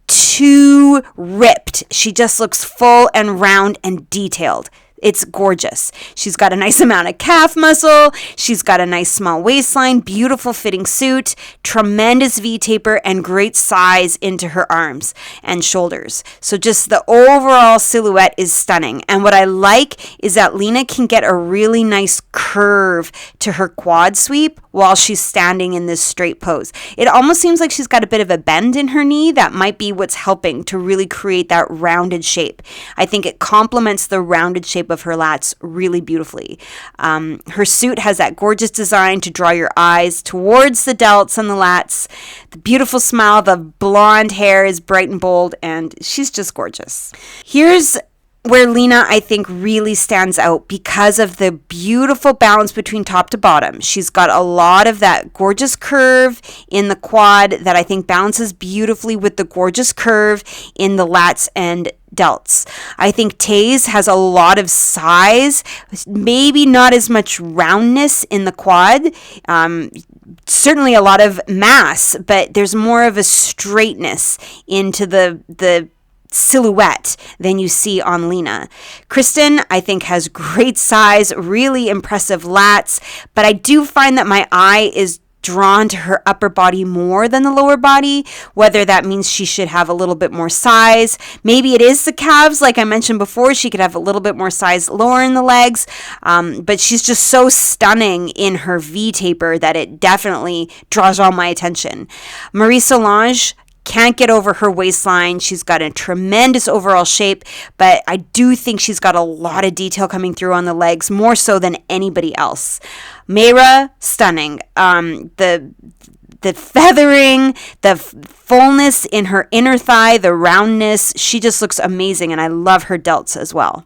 too ripped. She just looks full and round and detailed. It's gorgeous. She's got a nice amount of calf muscle. She's got a nice small waistline, beautiful fitting suit, tremendous V-taper, and great size into her arms and shoulders. So just the overall silhouette is stunning. And what I like is that Lena can get a really nice curve to her quad sweep while she's standing in this straight pose. It almost seems like she's got a bit of a bend in her knee. That might be what's helping to really create that rounded shape. I think it complements the rounded shape of her lats really beautifully. Her suit has that gorgeous design to draw your eyes towards the delts and the lats. The beautiful smile, the blonde hair is bright and bold, and she's just gorgeous. Here's where Lena, I think, really stands out because of the beautiful balance between top to bottom. She's got a lot of that gorgeous curve in the quad that I think balances beautifully with the gorgeous curve in the lats and delts. I think Taze has a lot of size, maybe not as much roundness in the quad. Certainly a lot of mass, but there's more of a straightness into the silhouette than you see on Lena. Kristen, I think, has great size, really impressive lats, but I do find that my eye is drawn to her upper body more than the lower body, whether that means she should have a little bit more size. Maybe it is the calves, like I mentioned before. She could have a little bit more size lower in the legs, but she's just so stunning in her V-taper that it definitely draws all my attention. Marie Solange can't get over her waistline. She's got a tremendous overall shape, but I do think she's got a lot of detail coming through on the legs, more so than anybody else. Mayra, stunning. The feathering, the fullness in her inner thigh, the roundness, she just looks amazing, and I love her delts as well.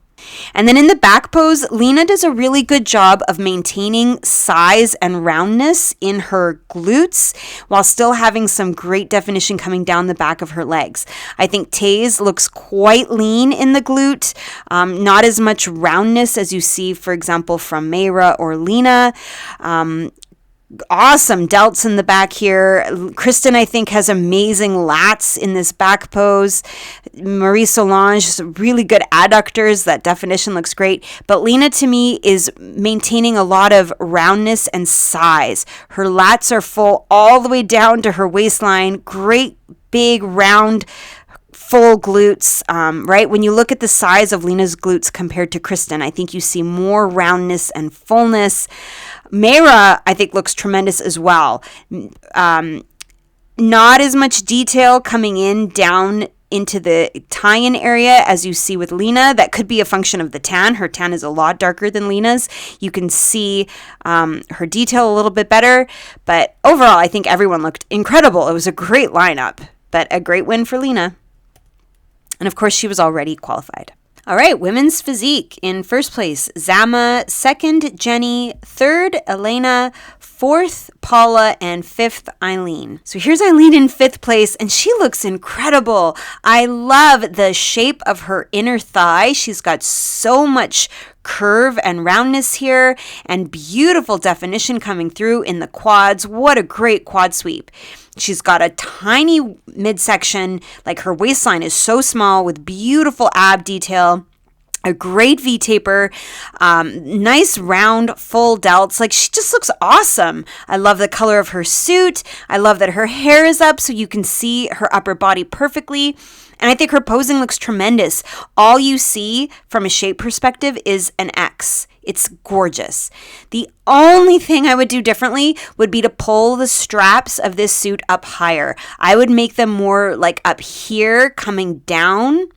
And then in the back pose, Lena does a really good job of maintaining size and roundness in her glutes while still having some great definition coming down the back of her legs. I think Taze looks quite lean in the glute, not as much roundness as you see, for example, from Mayra or Lena. Awesome delts in the back here. Kristen, I think, has amazing lats in this back pose. Marie Solange has really good adductors. That definition looks great. But Lena, to me, is maintaining a lot of roundness and size. Her lats are full all the way down to her waistline. Great, big, round, full glutes, right? When you look at the size of Lena's glutes compared to Kristen, I think you see more roundness and fullness. Mayra, I think, looks tremendous as well. Not as much detail coming in down into the tie-in area as you see with Lena. That could be a function of the tan. Her tan is a lot darker than Lena's. You can see her detail a little bit better. But overall, I think everyone looked incredible. It was a great lineup, but a great win for Lena. And of course, she was already qualified. All right, women's physique. In first place, Zama. Second, Jenny. Third, Elena. Fourth, Paula. And fifth, Eileen. So here's Eileen in fifth place, and she looks incredible. I love the shape of her inner thigh. She's got so much curve and roundness here, and beautiful definition coming through in the quads. What a great quad sweep. She's got a tiny midsection, like her waistline is so small with beautiful ab detail. A great V-taper, nice round full delts. Like, she just looks awesome. I love the color of her suit. I love that her hair is up so you can see her upper body perfectly. And I think her posing looks tremendous. All you see from a shape perspective is an X. It's gorgeous. The only thing I would do differently would be to pull the straps of this suit up higher. I would make them more like up here, coming down,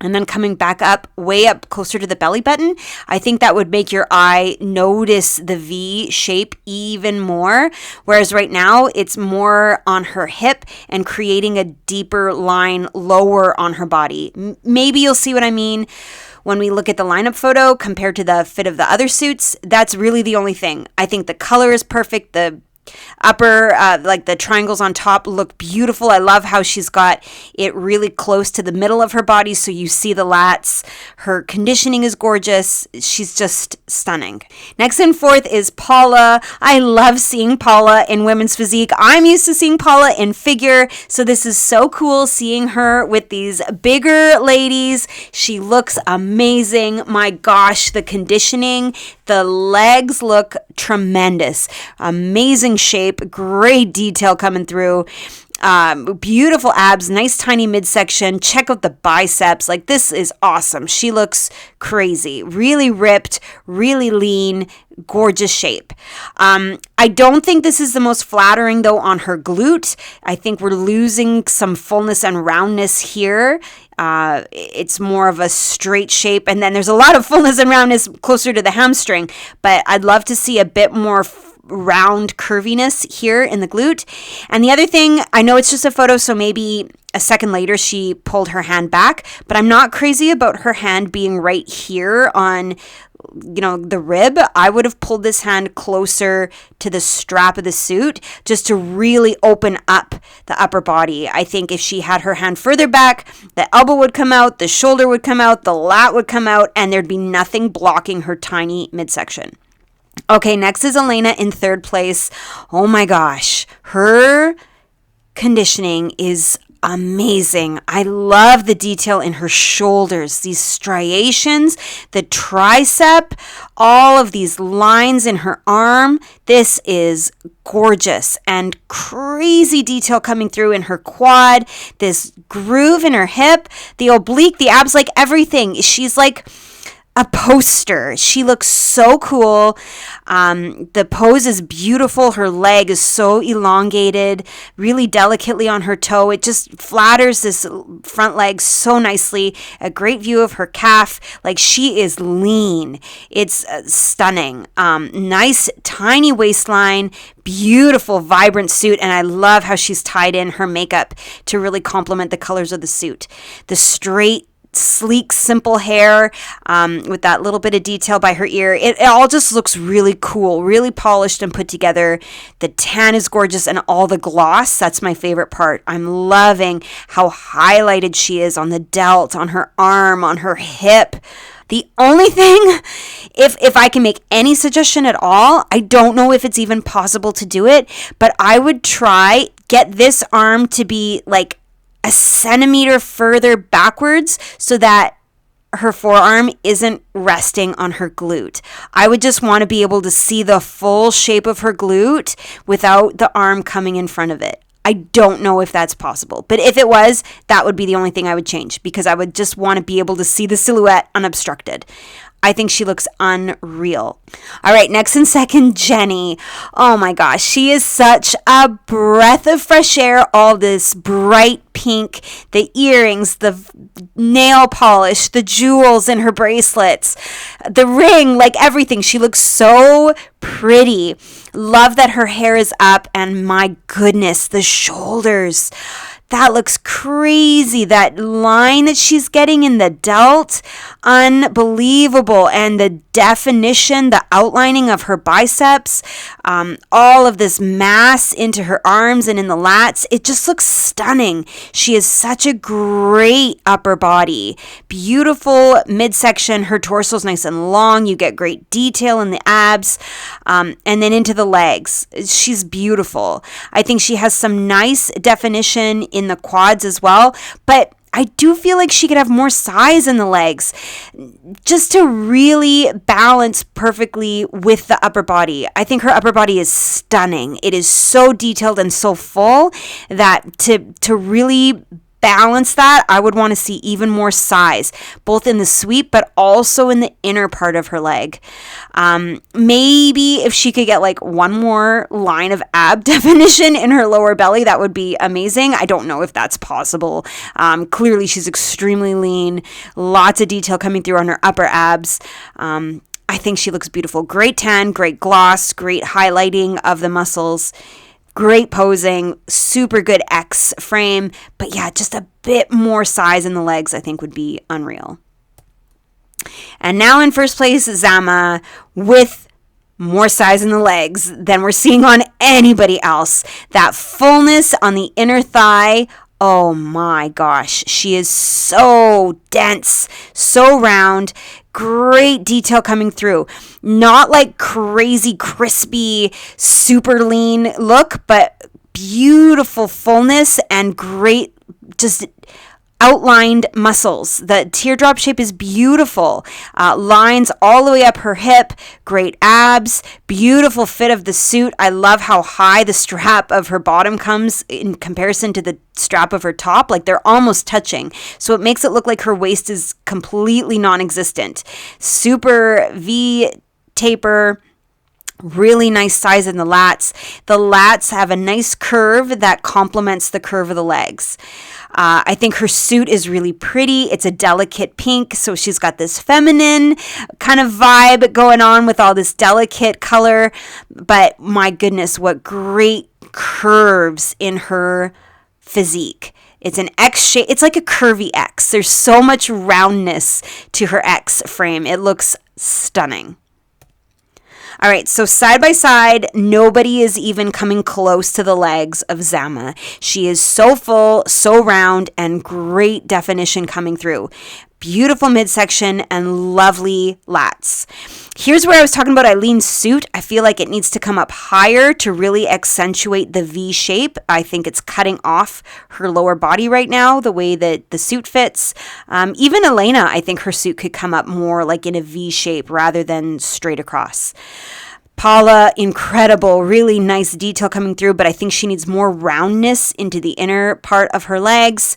and then coming back up, way up closer to the belly button. I think that would make your eye notice the V shape even more. Whereas right now, it's more on her hip and creating a deeper line lower on her body. Maybe you'll see what I mean when we look at the lineup photo compared to the fit of the other suits. That's really the only thing. I think the color is perfect. The upper, like the triangles on top, look beautiful. I love how she's got it really close to the middle of her body, so you see the lats. Her conditioning is gorgeous. She's just stunning. Next in fourth is Paula. I love seeing Paula in women's physique. I'm used to seeing Paula in figure, so this is so cool seeing her with these bigger ladies. She looks amazing. My gosh, the conditioning, the legs look tremendous. Amazing shape, great detail coming through. Beautiful abs, nice tiny midsection. Check out the biceps. Like, this is awesome. She looks crazy. Really ripped, really lean, gorgeous shape. I don't think this is the most flattering though on her glute. I think we're losing some fullness and roundness here. It's more of a straight shape, and then there's a lot of fullness and roundness closer to the hamstring, but I'd love to see a bit more round curviness here in the glute. And the other thing, I know it's just a photo, so maybe a second later she pulled her hand back, but I'm not crazy about her hand being right here on, you know, the rib. I would have pulled this hand closer to the strap of the suit just to really open up the upper body. I think if she had her hand further back, the elbow would come out, the shoulder would come out, the lat would come out, and there'd be nothing blocking her tiny midsection. Okay, next is Elena in third place. Oh my gosh, her conditioning is amazing. I love the detail in her shoulders, these striations, the tricep, all of these lines in her arm. This is gorgeous, and crazy detail coming through in her quad, this groove in her hip, the oblique, the abs, like everything. She's like a poster. She looks so cool. The pose is beautiful. Her leg is so elongated, really delicately on her toe. It just flatters this front leg so nicely. A great view of her calf. Like, she is lean. It's stunning. Nice tiny waistline, beautiful vibrant suit, and I love how she's tied in her makeup to really complement the colors of the suit. The straight, sleek, simple hair with that little bit of detail by her ear. It all just looks really cool, really polished and put together. The tan is gorgeous, and all the gloss, that's my favorite part. I'm loving how highlighted she is on the delt, on her arm, on her hip. The only thing, if I can make any suggestion at all, I don't know if it's even possible to do it, but I would try get this arm to be like a centimeter further backwards so that her forearm isn't resting on her glute. I would just want to be able to see the full shape of her glute without the arm coming in front of it. I don't know if that's possible, but if it was, that would be the only thing I would change because I would just want to be able to see the silhouette unobstructed. I think she looks unreal. All right, next in second, Jenny. Oh my gosh, she is such a breath of fresh air. All this bright pink, the earrings, the nail polish, the jewels in her bracelets, the ring, like everything. She looks so pretty. Love that her hair is up, and my goodness, the shoulders. That looks crazy. That line that she's getting in the delt, unbelievable. And the definition, the outlining of her biceps, all of this mass into her arms and in the lats, it just looks stunning. She has such a great upper body, beautiful midsection. Her torso is nice and long. You get great detail in the abs, and then into the legs. She's beautiful. I think she has some nice definition in the quads as well, but I do feel like she could have more size in the legs just to really balance perfectly with the upper body. I think her upper body is stunning. It is so detailed and so full that to really balance that, I would want to see even more size, both in the sweep, but also in the inner part of her leg. Maybe if she could get like one more line of ab definition in her lower belly, that would be amazing. I don't know if that's possible. Clearly she's extremely lean, lots of detail coming through on her upper abs. I think she looks beautiful. Great tan, great gloss, great highlighting of the muscles. Great posing, super good X frame, but yeah, just a bit more size in the legs I think would be unreal. And now in first place, Zama with more size in the legs than we're seeing on anybody else. That fullness on the inner thigh, oh my gosh, she is so dense, so round. Great detail coming through. Not like crazy, crispy, super lean look, but beautiful fullness and great just outlined muscles. The teardrop shape is beautiful. Lines all the way up her hip, great abs, beautiful fit of the suit. I love how high the strap of her bottom comes in comparison to the strap of her top. Like they're almost touching. So it makes it look like her waist is completely non-existent. Super V taper. Really nice size in the lats. The lats have a nice curve that complements the curve of the legs. I think her suit is really pretty. It's a delicate pink, so she's got this feminine kind of vibe going on with all this delicate color. But my goodness, what great curves in her physique. It's an X shape. It's like a curvy X. There's so much roundness to her X frame. It looks stunning. All right, so side by side, nobody is even coming close to the legs of Zama. She is so full, so round, and great definition coming through. Beautiful midsection and lovely lats. Here's where I was talking about Eileen's suit. I feel like it needs to come up higher to really accentuate the V shape. I think it's cutting off her lower body right now, the way that the suit fits. Even Elena, I think her suit could come up more like in a V shape rather than straight across. Paula, incredible, really nice detail coming through, but I think she needs more roundness into the inner part of her legs.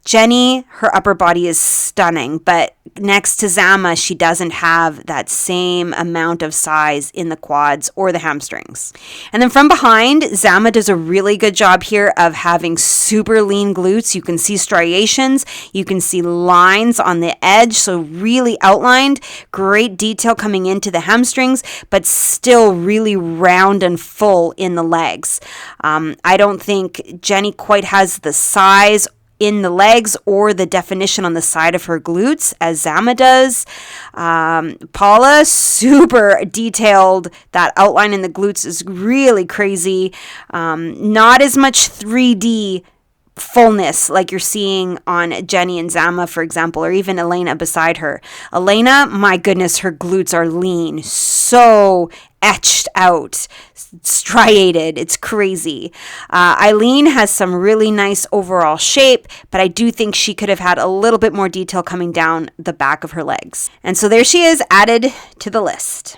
Jenny, her upper body is stunning, but next to Zama, she doesn't have that same amount of size in the quads or the hamstrings. And then from behind, Zama does a really good job here of having super lean glutes. You can see striations, you can see lines on the edge, so really outlined, great detail coming into the hamstrings, but still really round and full in the legs. I don't think Jenny quite has the size in the legs or the definition on the side of her glutes as Zama does. Paula, super detailed. That outline in the glutes is really crazy. Not as much 3D fullness like you're seeing on Jenny and Zama, for example, or even Elena beside her. Elena, my goodness, her glutes are lean, so etched out, striated. It's crazy. Eileen has some really nice overall shape, but I do think she could have had a little bit more detail coming down the back of her legs. And so there she is, added to the list.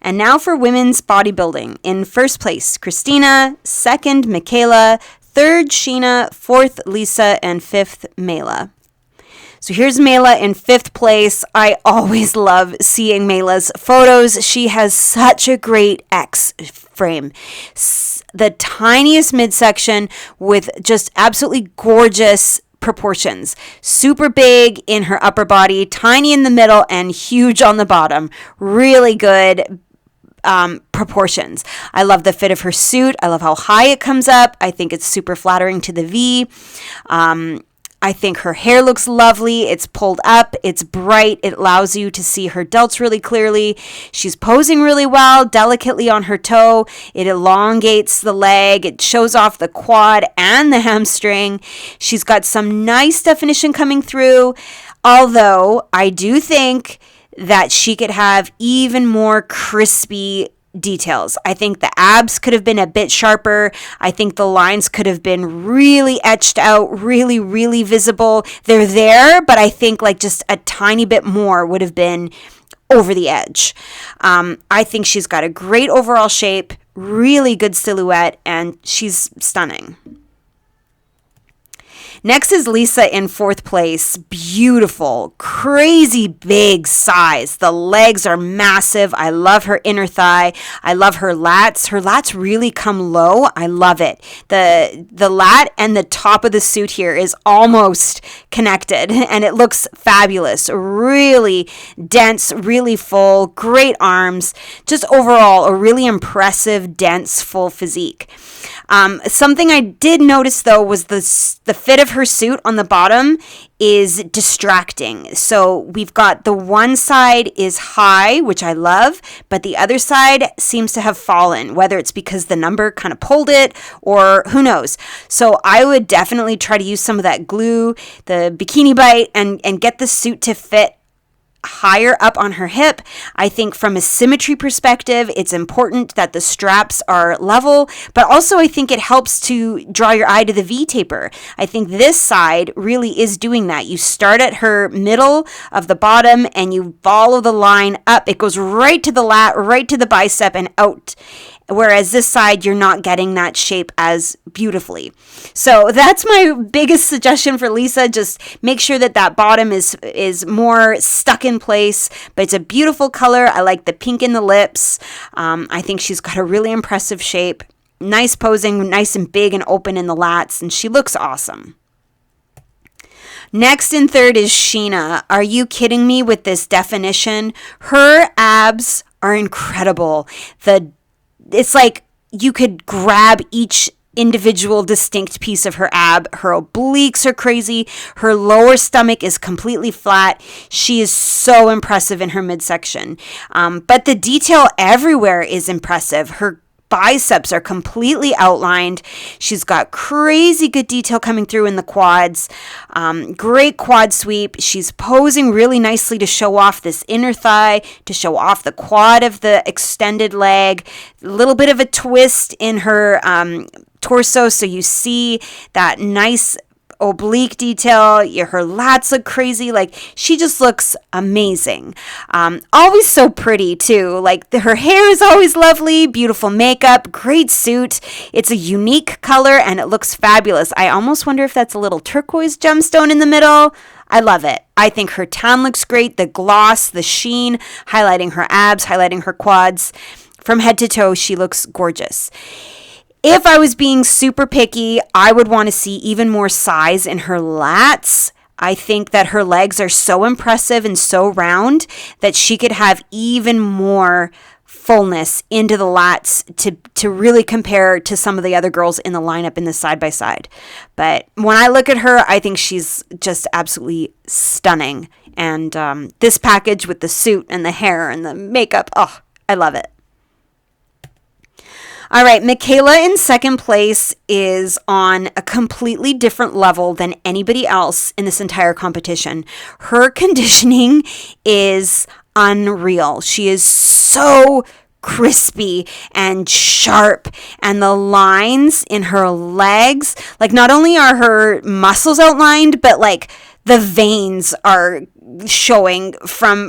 And now for women's bodybuilding. In first place, Christina. Second, Michaela. Third, Sheena. Fourth, Lisa. And fifth, Mayla. So here's Mayla in fifth place. I always love seeing Mayla's photos. She has such a great X frame. The tiniest midsection with just absolutely gorgeous proportions. Super big in her upper body, tiny in the middle, and huge on the bottom. Really good proportions. I love the fit of her suit. I love how high it comes up. I think it's super flattering to the V. I think her hair looks lovely. It's pulled up. It's bright. It allows you to see her delts really clearly. She's posing really well, delicately on her toe. It elongates the leg. It shows off the quad and the hamstring. She's got some nice definition coming through, although I do think that she could have even more crispy details. I think the abs could have been a bit sharper. I think the lines could have been really etched out, really, really visible. They're there, but I think like just a tiny bit more would have been over the edge. I think she's got a great overall shape, really good silhouette, and she's stunning. Next is Lisa in fourth place. Beautiful, crazy big size. The legs are massive. I love her inner thigh. I love her lats. Her lats really come low. I love it. The lat and the top of the suit here is almost connected, and it looks fabulous. Really dense, really full, great arms. Just overall, a really impressive, dense, full physique. Something I did notice though was the fit of her suit on the bottom is distracting. So we've got the one side is high, which I love, but the other side seems to have fallen, whether it's because the number kind of pulled it or who knows. So I would definitely try to use some of that glue, the Bikini Bite, and get the suit to fit higher up on her hip. I think from a symmetry perspective, it's important that the straps are level, but also I think it helps to draw your eye to the V taper. I think this side really is doing that. You start at her middle of the bottom and you follow the line up. It goes right to the lat, right to the bicep and out. Whereas this side, you're not getting that shape as beautifully. So that's my biggest suggestion for Lisa. Just make sure that that bottom is more stuck in place, but it's a beautiful color. I like the pink in the lips. I think she's got a really impressive shape. Nice posing, nice and big and open in the lats, and she looks awesome. Next in third is Sheena. Are you kidding me with this definition? Her abs are incredible. It's like you could grab each individual distinct piece of her ab. Her obliques are crazy. Her lower stomach is completely flat. She is so impressive in her midsection. But the detail everywhere is impressive. Her biceps are completely outlined. She's got crazy good detail coming through in the quads. Great quad sweep. She's posing really nicely to show off this inner thigh, to show off the quad of the extended leg. A little bit of a twist in her torso, so you see that nice oblique detail. Her lats look crazy. Like, she just looks amazing. Always so pretty too. Like, her hair is always lovely, beautiful makeup, great suit. It's a unique color and it looks fabulous. I almost wonder if that's a little turquoise gemstone in the middle. I love it. I think her tan looks great. The gloss, the sheen, highlighting her abs, highlighting her quads. From head to toe, she looks gorgeous. If I was being super picky, I would want to see even more size in her lats. I think that her legs are so impressive and so round that she could have even more fullness into the lats to really compare to some of the other girls in the lineup in the side-by-side. But when I look at her, I think she's just absolutely stunning. And this package with the suit and the hair and the makeup, oh, I love it. All right, Michaela in second place is on a completely different level than anybody else in this entire competition. Her conditioning is unreal. She is so crispy and sharp, and the lines in her legs, like, not only are her muscles outlined, but like the veins are showing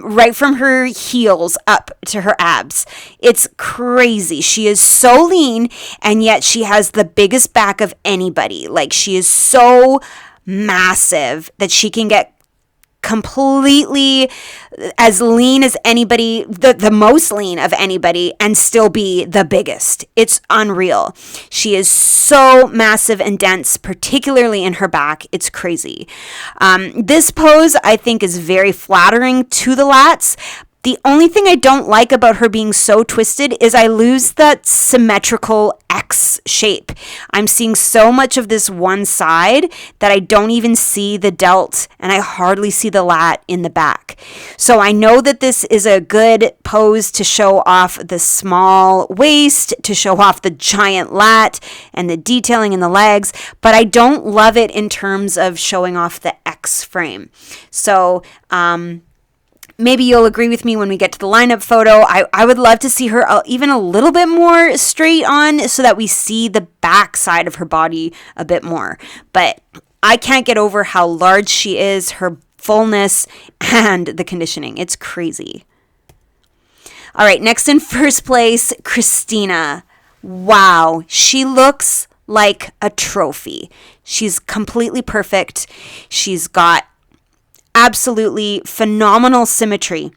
right from her heels up to her abs. It's crazy. She is so lean, and yet she has the biggest back of anybody. Like, she is so massive that she can get completely as lean as anybody, the most lean of anybody, and still be the biggest. It's unreal. She is so massive and dense, particularly in her back. It's crazy. This pose, I think, is very flattering to the lats. The only thing I don't like about her being so twisted is I lose that symmetrical X shape. I'm seeing so much of this one side that I don't even see the delt, and I hardly see the lat in the back. So I know that this is a good pose to show off the small waist, to show off the giant lat and the detailing in the legs, but I don't love it in terms of showing off the X frame. So, maybe you'll agree with me when we get to the lineup photo. I would love to see her even a little bit more straight on so that we see the back side of her body a bit more. But I can't get over how large she is, her fullness, and the conditioning. It's crazy. All right, next in first place, Christina. Wow, she looks like a trophy. She's completely perfect. She's got absolutely phenomenal symmetry,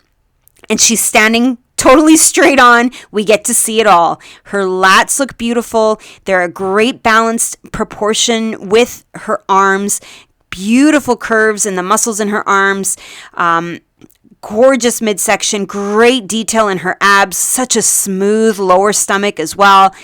and she's standing totally straight on. We get to see it all. Her lats look beautiful. They're a great balanced proportion with her arms, beautiful curves in the muscles in her arms, gorgeous midsection, great detail in her abs, such a smooth lower stomach as well.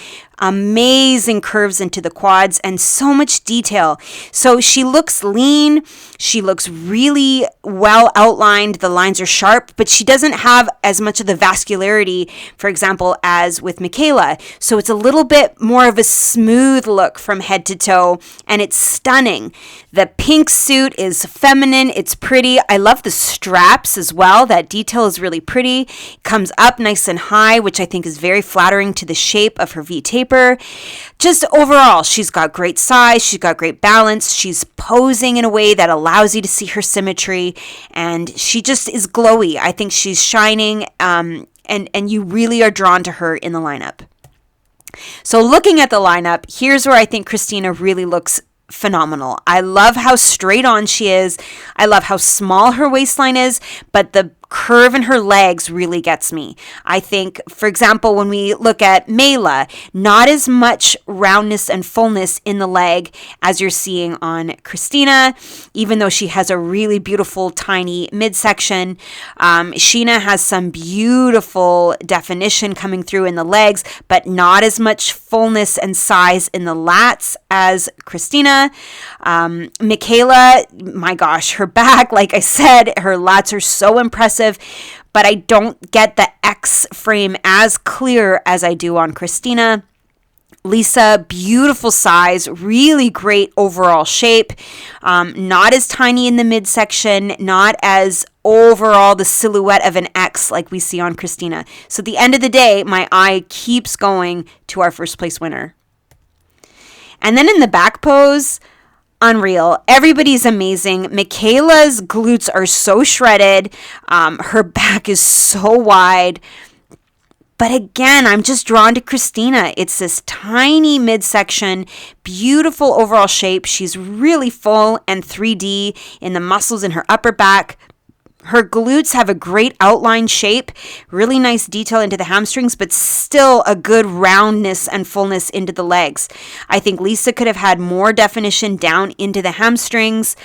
Amazing curves into the quads and so much detail. So she looks lean. She looks really well outlined. The lines are sharp, but she doesn't have as much of the vascularity, for example, as with Michaela. So it's a little bit more of a smooth look from head to toe, and it's stunning. The pink suit is feminine. It's pretty. I love the straps as well. That detail is really pretty. It comes up nice and high, which I think is very flattering to the shape of her V taper. Just overall, she's got great size, she's got great balance, she's posing in a way that allows you to see her symmetry, and she just is glowy. I think she's shining, and you really are drawn to her in the lineup. So looking at the lineup, here's where I think Christina really looks phenomenal. I love how straight on she is. I love how small her waistline is, but the curve in her legs really gets me. I think, for example, when we look at Mela, not as much roundness and fullness in the leg as you're seeing on Christina, even though she has a really beautiful tiny midsection. Sheena has some beautiful definition coming through in the legs, but not as much fullness and size in the lats as Christina. Michaela, my gosh, her back, like I said, her lats are so impressive, but I don't get the X frame as clear as I do on Christina. Lisa, beautiful size, really great overall shape, not as tiny in the midsection, not as overall the silhouette of an X like we see on Christina. So at the end of the day, my eye keeps going to our first place winner. And then in the back pose, unreal. Everybody's amazing. Michaela's glutes are so shredded. Her back is so wide. But again, I'm just drawn to Christina. It's this tiny midsection, beautiful overall shape. She's really full and 3D in the muscles in her upper back. Her glutes have a great outline shape, really nice detail into the hamstrings, but still a good roundness and fullness into the legs. I think Lisa could have had more definition down into the hamstrings.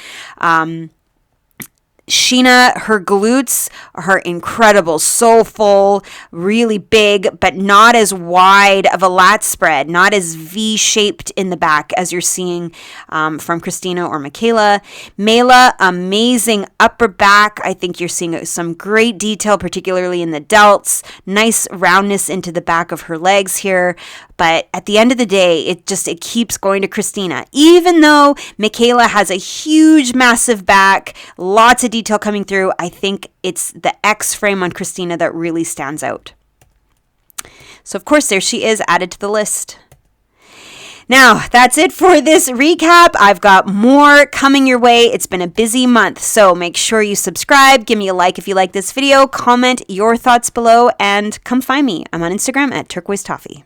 Sheena, her glutes are incredible, so full, really big, but not as wide of a lat spread, not as V-shaped in the back as you're seeing from Christina or Michaela. Mela, amazing upper back. I think you're seeing some great detail, particularly in the delts, nice roundness into the back of her legs here. But at the end of the day, it keeps going to Christina. Even though Michaela has a huge, massive back, lots of detail coming through, I think it's the X frame on Christina that really stands out. So, of course, there she is added to the list. Now, that's it for this recap. I've got more coming your way. It's been a busy month, so make sure you subscribe, give me a like if you like this video, comment your thoughts below, and come find me. I'm on Instagram at turquoise toffee.